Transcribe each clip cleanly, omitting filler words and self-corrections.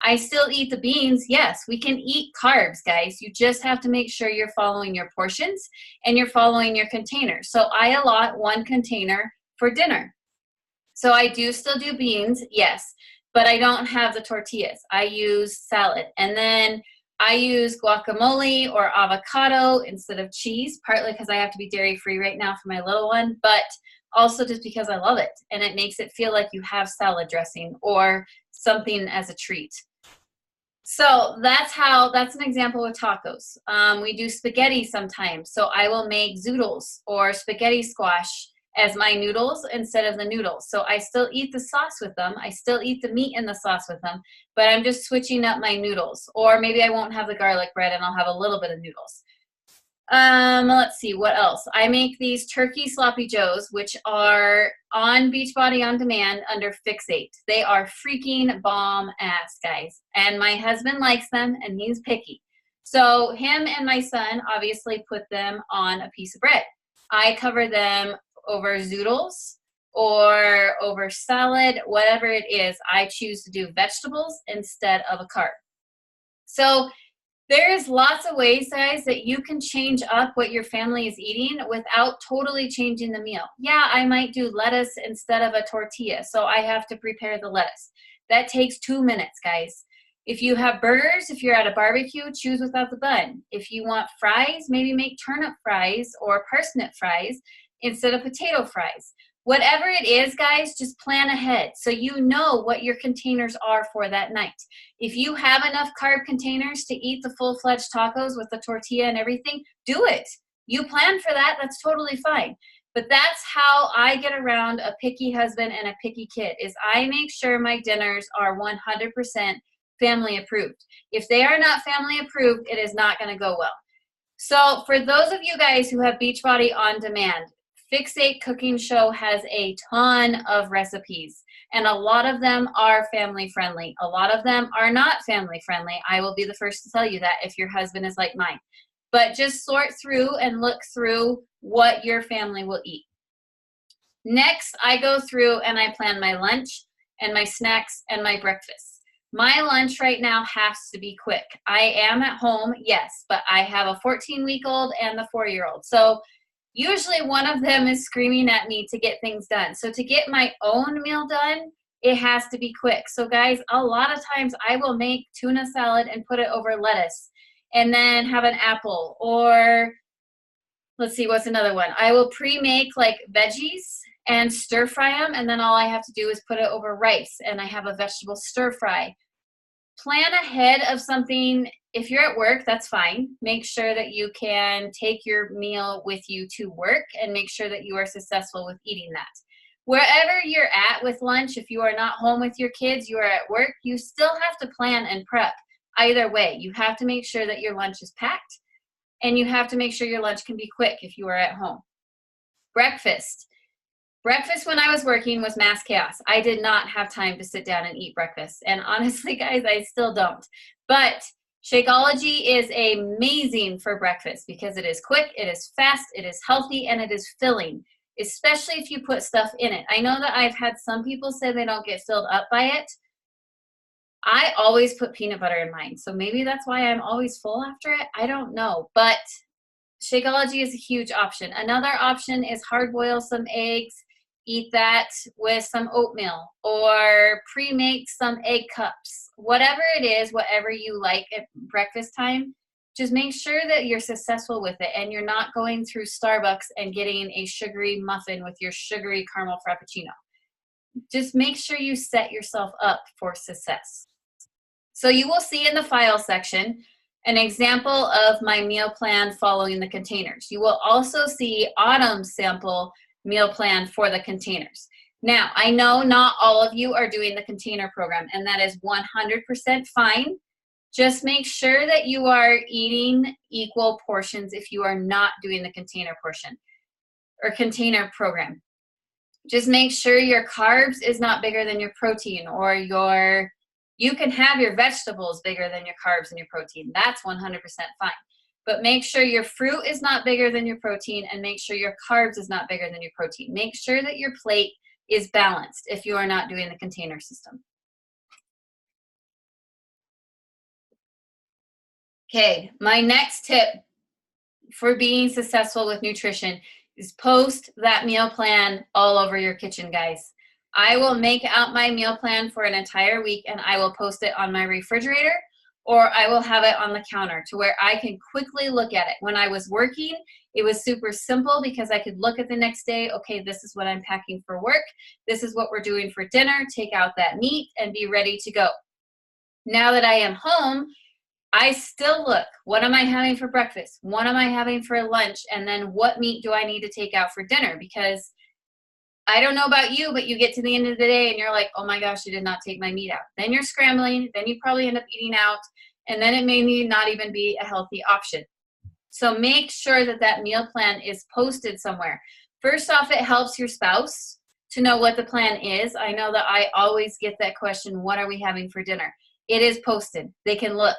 I still eat the beans. Yes, we can eat carbs, guys. You just have to make sure you're following your portions and you're following your containers. So I allot 1 container for dinner. So I do still do beans, yes, but I don't have the tortillas. I use salad. And then I use guacamole or avocado instead of cheese, partly because I have to be dairy free right now for my little one, but also just because I love it and it makes it feel like you have salad dressing or something as a treat. So that's an example with tacos. We do spaghetti sometimes. So I will make zoodles or spaghetti squash as my noodles instead of the noodles. So I still eat the sauce with them. I still eat the meat in the sauce with them, but I'm just switching up my noodles. Or maybe I won't have the garlic bread and I'll have a little bit of noodles. Let's see, what else? I make these turkey sloppy joes, which are on Beachbody On Demand under Fixate. They are freaking bomb ass, guys. And my husband likes them and he's picky. So him and my son obviously put them on a piece of bread. I cover them over zoodles or over salad, whatever it is. I choose to do vegetables instead of a carb. So there's lots of ways, guys, that you can change up what your family is eating without totally changing the meal. Yeah, I might do lettuce instead of a tortilla, so I have to prepare the lettuce. That takes 2 minutes, guys. If you have burgers, if you're at a barbecue, choose without the bun. If you want fries, maybe make turnip fries or parsnip fries instead of potato fries. Whatever it is, guys, just plan ahead so you know what your containers are for that night. If you have enough carb containers to eat the full-fledged tacos with the tortilla and everything, do it. You plan for that, that's totally fine. But that's how I get around a picky husband and a picky kid, is I make sure my dinners are 100% family approved. If they are not family approved, it is not going to go well. So for those of you guys who have Beachbody On Demand, Fixate Cooking Show has a ton of recipes, and a lot of them are family friendly. A lot of them are not family friendly. I will be the first to tell you that if your husband is like mine. But just sort through and look through what your family will eat. Next, I go through and I plan my lunch and my snacks and my breakfast. My lunch right now has to be quick. I am at home, yes, but I have a 14-week-old and the 4-year-old. So usually one of them is screaming at me to get things done. So to get my own meal done, it has to be quick. So guys, a lot of times I will make tuna salad and put it over lettuce and then have an apple, or let's see, what's another one? I will pre-make like veggies and stir fry them, and then all I have to do is put it over rice and I have a vegetable stir fry. Plan ahead of something. If you're at work, that's fine. Make sure that you can take your meal with you to work and make sure that you are successful with eating that. Wherever you're at with lunch, if you are not home with your kids, you are at work, you still have to plan and prep. Either way, you have to make sure that your lunch is packed, and you have to make sure your lunch can be quick if you are at home. Breakfast. Breakfast when I was working was mass chaos. I did not have time to sit down and eat breakfast. And honestly, guys, I still don't. But Shakeology is amazing for breakfast because it is quick, it is fast, it is healthy, and it is filling, especially if you put stuff in it. I know that I've had some people say they don't get filled up by it. I always put peanut butter in mine, so maybe that's why I'm always full after it. I don't know, but Shakeology is a huge option. Another option is hard boil some eggs, eat that with some oatmeal, or pre-make some egg cups. Whatever it is, whatever you like at breakfast time, just make sure that you're successful with it and you're not going through Starbucks and getting a sugary muffin with your sugary caramel frappuccino. Just make sure you set yourself up for success. So you will see in the file section an example of my meal plan following the containers. You will also see Autumn's sample meal plan for the containers. Now, I know not all of you are doing the container program, and that is 100% fine. Just make sure that you are eating equal portions if you are not doing the container portion or container program. Just make sure your carbs is not bigger than your protein, or you can have your vegetables bigger than your carbs and your protein. That's 100% fine. But make sure your fruit is not bigger than your protein, and make sure your carbs is not bigger than your protein. Make sure that your plate is balanced if you are not doing the container system. Okay, my next tip for being successful with nutrition is post that meal plan all over your kitchen, guys. I will make out my meal plan for an entire week and I will post it on my refrigerator, or I will have it on the counter to where I can quickly look at it. When I was working, it was super simple because I could look at the next day, okay, this is what I'm packing for work. This is what we're doing for dinner, take out that meat and be ready to go. Now that I am home, I still look, what am I having for breakfast? What am I having for lunch? And then what meat do I need to take out for dinner? Because I don't know about you, but you get to the end of the day and you're like, oh my gosh, I did not take my meat out. Then you're scrambling, then you probably end up eating out, and then it may not even be a healthy option. So make sure that that meal plan is posted somewhere. First off, it helps your spouse to know what the plan is. I know that I always get that question, what are we having for dinner? It is posted. They can look.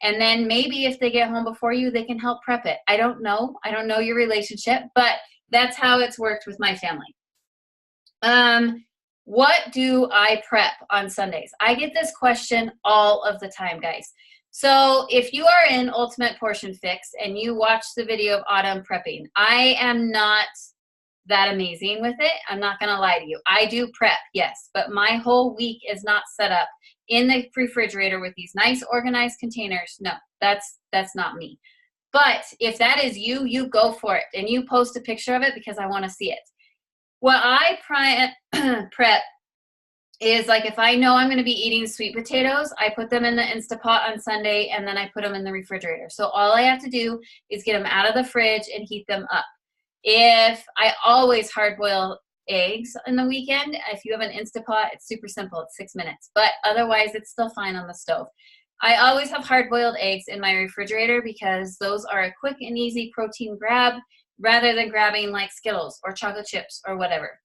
And then maybe if they get home before you, they can help prep it. I don't know. I don't know your relationship, but that's how it's worked with my family. What do I prep on Sundays? I get this question all of the time, guys. So if you are in Ultimate Portion Fix and you watch the video of Autumn prepping, I am not that amazing with it. I'm not going to lie to you. I do prep, yes, but my whole week is not set up in the refrigerator with these nice organized containers. No, that's not me. But if that is you, you go for it and you post a picture of it because I want to see it. What I prep is like if I know I'm going to be eating sweet potatoes, I put them in the Instapot on Sunday and then I put them in the refrigerator. So all I have to do is get them out of the fridge and heat them up. If I always hard boil eggs in the weekend, if you have an Instapot, it's super simple. It's 6 minutes, but otherwise it's still fine on the stove. I always have hard boiled eggs in my refrigerator because those are a quick and easy protein grab rather than grabbing like Skittles or chocolate chips or whatever.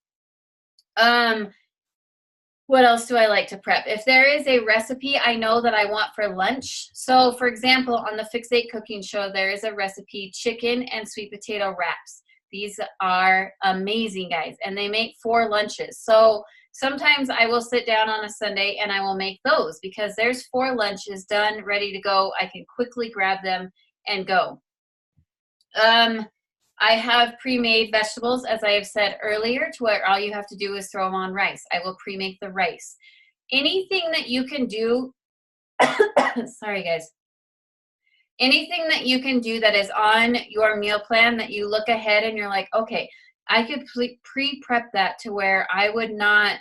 What else do I like to prep? If there is a recipe I know that I want for lunch. So for example, on the Fix8 cooking show, there is a recipe, chicken and sweet potato wraps. These are amazing, guys, and they make 4 lunches. So sometimes I will sit down on a Sunday and I will make those because there's 4 lunches done, ready to go. I can quickly grab them and go. I have pre-made vegetables, as I have said earlier, to where all you have to do is throw them on rice. I will pre-make the rice. Anything that you can do, sorry guys, anything that you can do that is on your meal plan that you look ahead and you're like, okay, I could pre-prep that to where I would not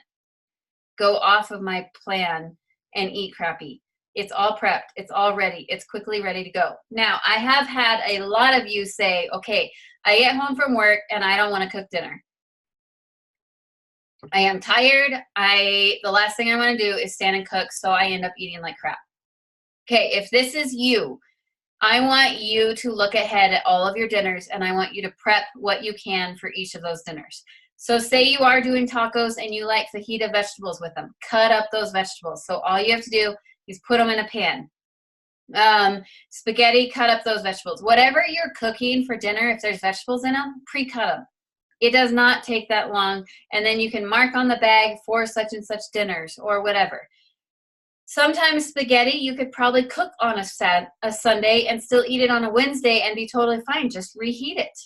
go off of my plan and eat crappy. It's all prepped. It's all ready. It's quickly ready to go. Now, I have had a lot of you say, okay, I get home from work and I don't want to cook dinner. I am tired. The last thing I want to do is stand and cook, so I end up eating like crap. Okay, if this is you, I want you to look ahead at all of your dinners and I want you to prep what you can for each of those dinners. So say you are doing tacos and you like fajita vegetables with them. Cut up those vegetables. So all you have to do is put them in a pan. Spaghetti, cut up those vegetables. Whatever you're cooking for dinner, if there's vegetables in them, pre-cut them. It does not take that long. And then you can mark on the bag for such and such dinners or whatever. Sometimes spaghetti you could probably cook on a Sunday and still eat it on a Wednesday and be totally fine. Just reheat it.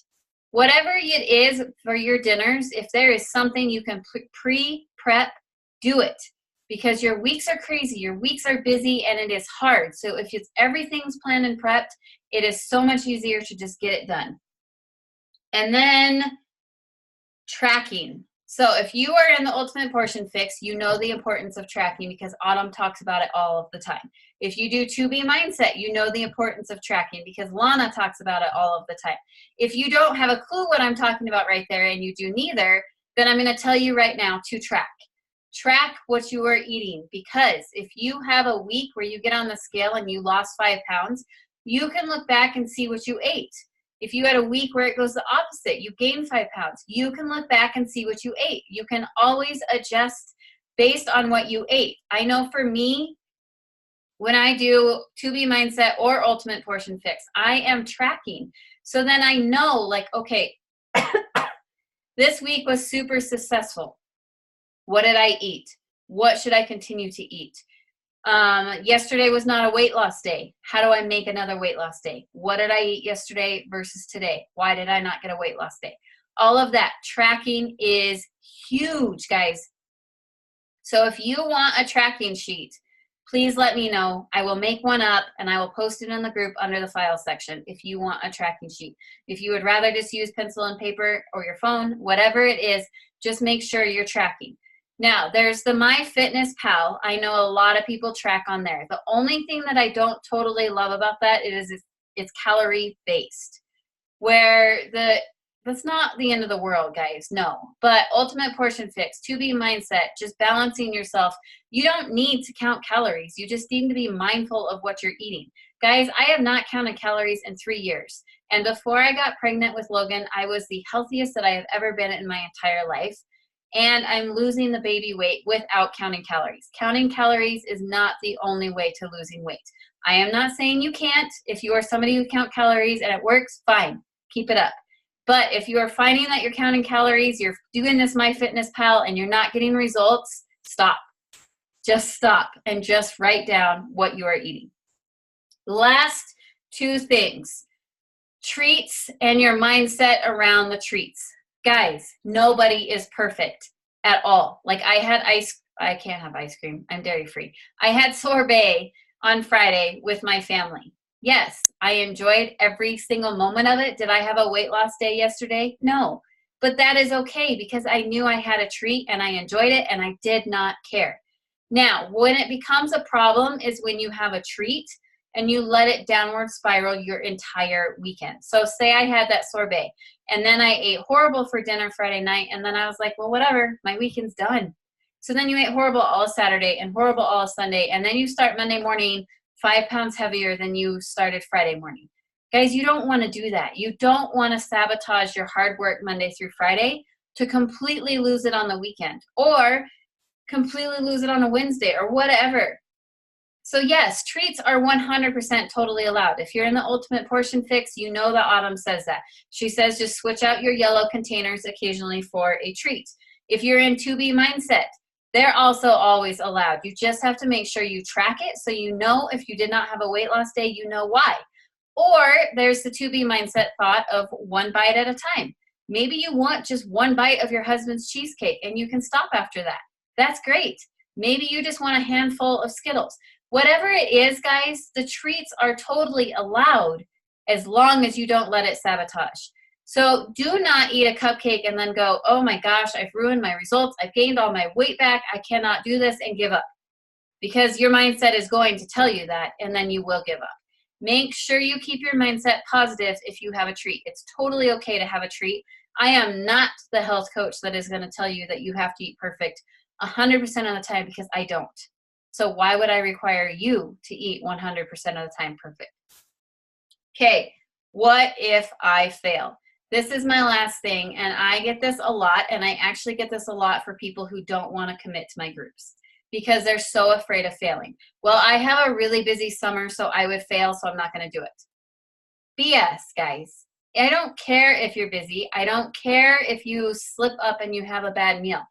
Whatever it is for your dinners, if there is something you can pre-prep, do it. Because your weeks are crazy, your weeks are busy, and it is hard. So if everything's planned and prepped, it is so much easier to just get it done. And then tracking. So if you are in the Ultimate Portion Fix, you know the importance of tracking because Autumn talks about it all of the time. If you do 2B Mindset, you know the importance of tracking because Lana talks about it all of the time. If you don't have a clue what I'm talking about right there and you do neither, then I'm going to tell you right now to track. Track what you are eating because if you have a week where you get on the scale and you lost 5 pounds, you can look back and see what you ate. If you had a week where it goes the opposite, you gain 5 pounds, you can look back and see what you ate. You can always adjust based on what you ate. I know for me, when I do 2B Mindset or Ultimate Portion Fix, I am tracking. So then I know like, okay, this week was super successful. What did I eat? What should I continue to eat? Yesterday was not a weight loss day. How do I make another weight loss day? What did I eat yesterday versus today? Why did I not get a weight loss day? All of that tracking is huge, guys. So if you want a tracking sheet, please let me know. I will make one up and I will post it in the group under the file section if you want a tracking sheet. If you would rather just use pencil and paper or your phone, whatever it is, just make sure you're tracking. Now, there's the MyFitnessPal. I know a lot of people track on there. The only thing that I don't totally love about that is it's calorie based, where that's not the end of the world, guys. No. But Ultimate Portion Fix, 2B Mindset, just balancing yourself. You don't need to count calories. You just need to be mindful of what you're eating. Guys, I have not counted calories in 3 years. And before I got pregnant with Logan, I was the healthiest that I have ever been in my entire life. And I'm losing the baby weight without counting calories. Counting calories is not the only way to losing weight. I am not saying you can't. If you are somebody who counts calories and it works, fine. Keep it up. But if you are finding that you're counting calories, you're doing this MyFitnessPal and you're not getting results, stop. Just stop and just write down what you are eating. Last 2 things, treats and your mindset around the treats. Guys, nobody is perfect at all. Like I can't have ice cream. I'm dairy free. I had sorbet on Friday with my family. Yes, I enjoyed every single moment of it. Did I have a weight loss day yesterday? No, but that is okay because I knew I had a treat and I enjoyed it and I did not care. Now, when it becomes a problem is when you have a treat and you let it downward spiral your entire weekend. So say I had that sorbet and then I ate horrible for dinner Friday night and then I was like, well, whatever, my weekend's done. So then you ate horrible all Saturday and horrible all Sunday and then you start Monday morning 5 pounds heavier than you started Friday morning. Guys, you don't want to do that. You don't want to sabotage your hard work Monday through Friday to completely lose it on the weekend or completely lose it on a Wednesday or whatever. So yes, treats are 100% totally allowed. If you're in the Ultimate Portion Fix, you know that Autumn says that. She says just switch out your yellow containers occasionally for a treat. If you're in 2B Mindset, they're also always allowed. You just have to make sure you track it so you know if you did not have a weight loss day, you know why. Or there's the 2B Mindset thought of 1 bite at a time. Maybe you want just 1 bite of your husband's cheesecake and you can stop after that. That's great. Maybe you just want a handful of Skittles. Whatever it is, guys, the treats are totally allowed as long as you don't let it sabotage. So do not eat a cupcake and then go, oh my gosh, I've ruined my results. I've gained all my weight back. I cannot do this and give up. Because your mindset is going to tell you that and then you will give up. Make sure you keep your mindset positive if you have a treat. It's totally okay to have a treat. I am not the health coach that is going to tell you that you have to eat perfect 100% of the time because I don't. So why would I require you to eat 100% of the time perfect? Okay, what if I fail? This is my last thing, and I get this a lot, and I actually get this a lot for people who don't want to commit to my groups because they're so afraid of failing. Well, I have a really busy summer, so I would fail, so I'm not going to do it. BS, guys. I don't care if you're busy. I don't care if you slip up and you have a bad meal.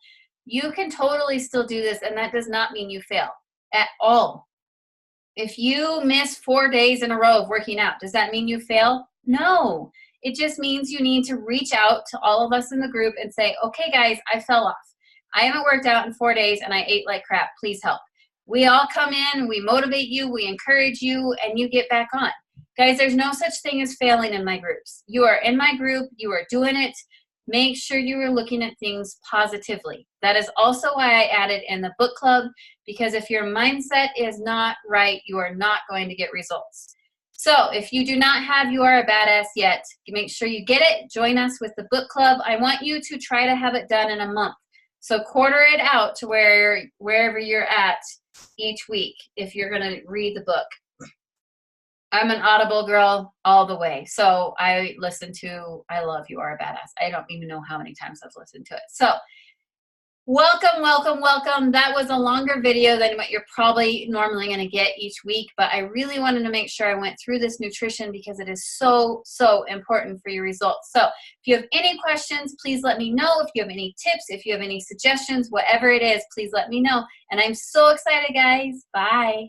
You can totally still do this, and that does not mean you fail at all. If you miss 4 days in a row of working out, does that mean you fail? No. It just means you need to reach out to all of us in the group and say, okay, guys, I fell off. I haven't worked out in 4 days and I ate like crap. Please help. We all come in, we motivate you, we encourage you, and you get back on. Guys, there's no such thing as failing in my groups. You are in my group. You are doing it. Make sure you are looking at things positively. That is also why I added in the book club, because if your mindset is not right, you are not going to get results. So if you do not have You Are a Badass yet, make sure you get it. Join us with the book club. I want you to try to have it done in a month. So quarter it out to wherever you're at each week if you're going to read the book. I'm an Audible girl all the way. So I love You Are a Badass. I don't even know how many times I've listened to it. So Welcome, welcome, welcome. That was a longer video than what you're probably normally going to get each week, but I really wanted to make sure I went through this nutrition because it is so, so important for your results. So if you have any questions, please let me know. If you have any tips, if you have any suggestions, whatever it is, please let me know. And I'm so excited, guys. Bye.